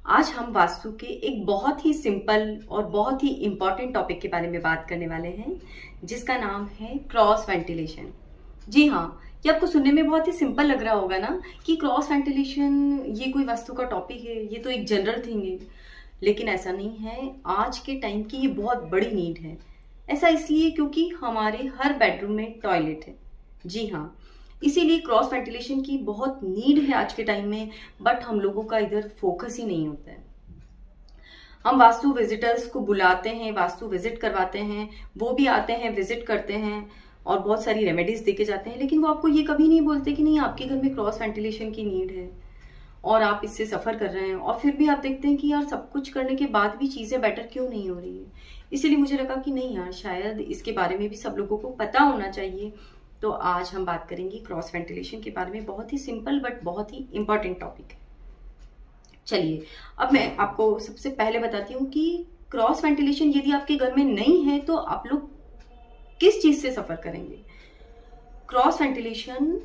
आज हम वास्तु के एक बहुत ही सिंपल और बहुत ही इम्पॉर्टेंट टॉपिक के बारे में बात करने वाले हैं, जिसका नाम है क्रॉस वेंटिलेशन। जी हाँ, ये आपको सुनने में बहुत ही सिंपल लग रहा होगा ना कि क्रॉस वेंटिलेशन ये कोई वास्तु का टॉपिक है, ये तो एक जनरल थिंग है। लेकिन ऐसा नहीं है, आज के टाइम की ये बहुत बड़ी नीड है। ऐसा इसलिए क्योंकि हमारे हर बेडरूम में टॉयलेट है। जी हाँ, इसीलिए क्रॉस वेंटिलेशन की बहुत नीड है आज के टाइम में, बट हम लोगों का इधर फोकस ही नहीं होता है। हम वास्तु विजिटर्स को बुलाते हैं, वास्तु विजिट करवाते हैं, वो भी आते हैं, विजिट करते हैं और बहुत सारी रेमेडीज देके जाते हैं, लेकिन वो आपको ये कभी नहीं बोलते कि नहीं, आपके घर में क्रॉस वेंटिलेशन की नीड है और आप इससे सफर कर रहे हैं। और फिर भी आप देखते हैं कि यार सब कुछ करने के बाद भी चीजें बेटर क्यों नहीं हो रही है। इसीलिए मुझे लगा कि नहीं यार, शायद इसके बारे में भी सब लोगों को पता होना चाहिए। तो आज हम बात करेंगे क्रॉस वेंटिलेशन के बारे में। बहुत ही सिंपल बट बहुत ही इंपॉर्टेंट टॉपिक है। चलिए, अब मैं आपको सबसे पहले बताती हूँ कि क्रॉस वेंटिलेशन यदि आपके घर में नहीं है तो आप लोग किस चीज से सफर करेंगे। क्रॉस वेंटिलेशन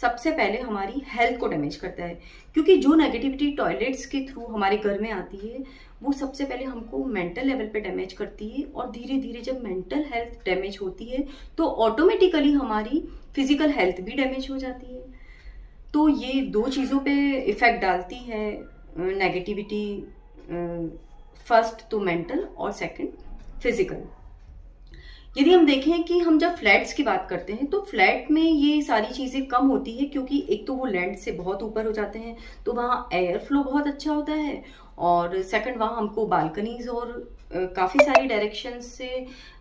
सबसे पहले हमारी हेल्थ को डैमेज करता है, क्योंकि जो नेगेटिविटी टॉयलेट्स के थ्रू हमारे घर में आती है वो सबसे पहले हमको मेंटल लेवल पे डैमेज करती है, और धीरे धीरे जब मेंटल हेल्थ डैमेज होती है तो ऑटोमेटिकली हमारी फिजिकल हेल्थ भी डैमेज हो जाती है। तो ये दो चीज़ों पे इफेक्ट डालती है नेगेटिविटी। फर्स्ट तो मेंटल और सेकंड फिजिकल। यदि हम देखें कि हम जब फ्लैट्स की बात करते हैं तो फ्लैट में ये सारी चीज़ें कम होती है, क्योंकि एक तो वो लैंड से बहुत ऊपर हो जाते हैं तो वहाँ एयर फ्लो बहुत अच्छा होता है, और सेकंड वहाँ हमको बालकनीज और काफ़ी सारी डायरेक्शन से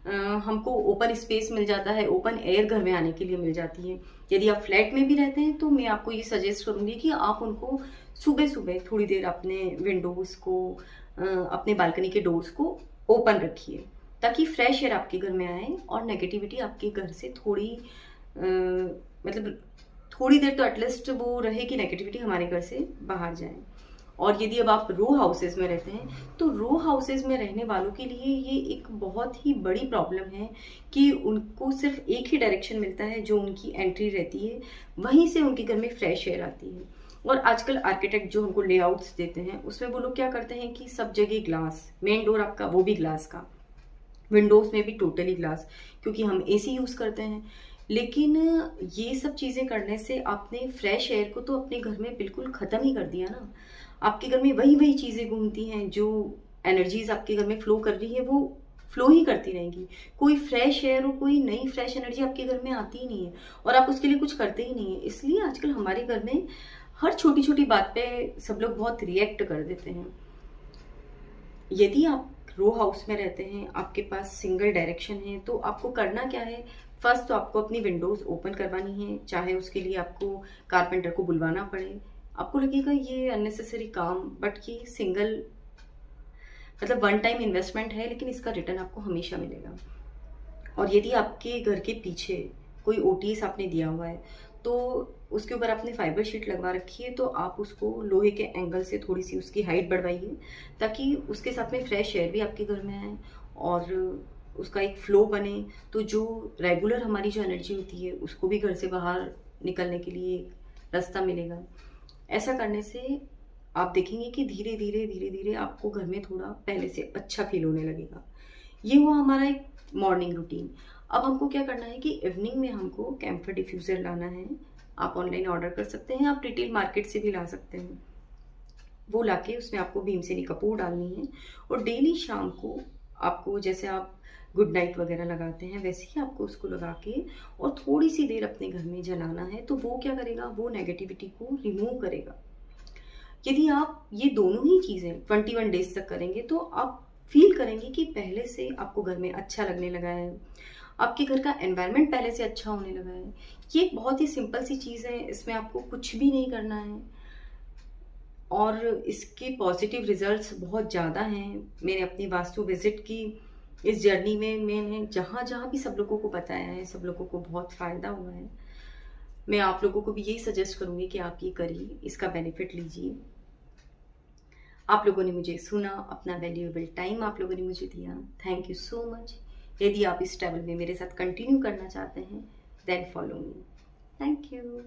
हमको ओपन स्पेस मिल जाता है, ओपन एयर घर में आने के लिए मिल जाती है। यदि आप फ्लैट में भी रहते हैं तो मैं आपको ये सजेस्ट करूँगी कि आप उनको सुबह सुबह थोड़ी देर अपने विंडोज़ को, अपने बालकनी के डोर्स को ओपन रखिए, ताकि फ्रेश एयर आपके घर में आए और नेगेटिविटी आपके घर से मतलब थोड़ी देर तो एटलीस्ट वो रहे कि नेगेटिविटी हमारे घर से बाहर जाए। और यदि अब आप रो हाउसेस में रहते हैं तो रो हाउसेस में रहने वालों के लिए ये एक बहुत ही बड़ी प्रॉब्लम है कि उनको सिर्फ एक ही डायरेक्शन मिलता है जो उनकी एंट्री रहती है, वहीं से उनके घर में फ्रेश एयर आती है। और आजकल आर्किटेक्ट जो उनको लेआउट्स देते हैं उसमें वो लोग क्या करते हैं कि सब जगह ग्लास, मेन डोर आपका वो भी ग्लास का, विंडोज में भी टोटली ग्लास, क्योंकि हम एसी यूज करते हैं। लेकिन ये सब चीजें करने से आपने फ्रेश एयर को तो अपने घर में बिल्कुल खत्म ही कर दिया ना। आपके घर में वही वही चीजें घूमती हैं, जो एनर्जीज आपके घर में फ्लो कर रही है वो फ्लो ही करती रहेंगी। कोई फ्रेश एयर और कोई नई फ्रेश एनर्जी आपके घर में आती ही नहीं है, और आप उसके लिए कुछ करते ही नहीं है। इसलिए आजकल हमारे घर में हर छोटी छोटी बात पे सब लोग बहुत रिएक्ट कर देते हैं। यदि आप रो हाउस में रहते हैं, आपके पास सिंगल डायरेक्शन है, तो आपको करना क्या है। फर्स्ट तो आपको अपनी विंडोज ओपन करवानी है, चाहे उसके लिए आपको कारपेंटर को बुलवाना पड़े। आपको लगेगा ये अननेसेसरी काम, बट ये सिंगल मतलब वन टाइम इन्वेस्टमेंट है, लेकिन इसका रिटर्न आपको हमेशा मिलेगा। और यदि आपके घर के पीछे कोई ओटीएस आपने दिया हुआ है तो उसके ऊपर आपने फाइबर शीट लगवा रखी है, तो आप उसको लोहे के एंगल से थोड़ी सी उसकी हाइट बढ़वाइए, ताकि उसके साथ में फ्रेश एयर भी आपके घर में आए और उसका एक फ्लो बने। तो जो रेगुलर हमारी जो एनर्जी होती है उसको भी घर से बाहर निकलने के लिए एक रास्ता मिलेगा। ऐसा करने से आप देखेंगे कि धीरे धीरे धीरे धीरे आपको घर में थोड़ा पहले से अच्छा फील होने लगेगा। ये हुआ हमारा एक मॉर्निंग रूटीन। अब हमको क्या करना है कि इवनिंग में हमको कैम्फर डिफ्यूज़र लाना है। आप ऑनलाइन ऑर्डर कर सकते हैं, आप रिटेल मार्केट से भी ला सकते हैं। वो लाके उसमें आपको भीमसेनी कपूर डालनी है, और डेली शाम को आपको, जैसे आप गुड नाइट वगैरह लगाते हैं वैसे ही आपको उसको लगा के और थोड़ी सी देर अपने घर में जलाना है। तो वो क्या करेगा, वो नेगेटिविटी को रिमूव करेगा। यदि आप ये दोनों ही चीज़ें 21 डेज तक करेंगे तो आप फील करेंगे कि पहले से आपको घर में अच्छा लगने लगा है, आपके घर का एनवायरनमेंट पहले से अच्छा होने लगा है। ये एक बहुत ही सिंपल सी चीज़ है, इसमें आपको कुछ भी नहीं करना है, और इसके पॉजिटिव रिजल्ट्स बहुत ज़्यादा हैं। मैंने अपनी वास्तु विजिट की इस जर्नी में मैंने जहाँ जहाँ भी सब लोगों को बताया है, सब लोगों को बहुत फ़ायदा हुआ है। मैं आप लोगों को भी यही सजेस्ट करूँगी कि आप ये करिए, इसका बेनिफिट लीजिए। आप लोगों ने मुझे सुना, अपना वैल्यूएबल टाइम आप लोगों ने मुझे दिया, थैंक यू सो मच। यदि आप इस ट्रैवल में मेरे साथ कंटिन्यू करना चाहते हैं then follow me. Thank you.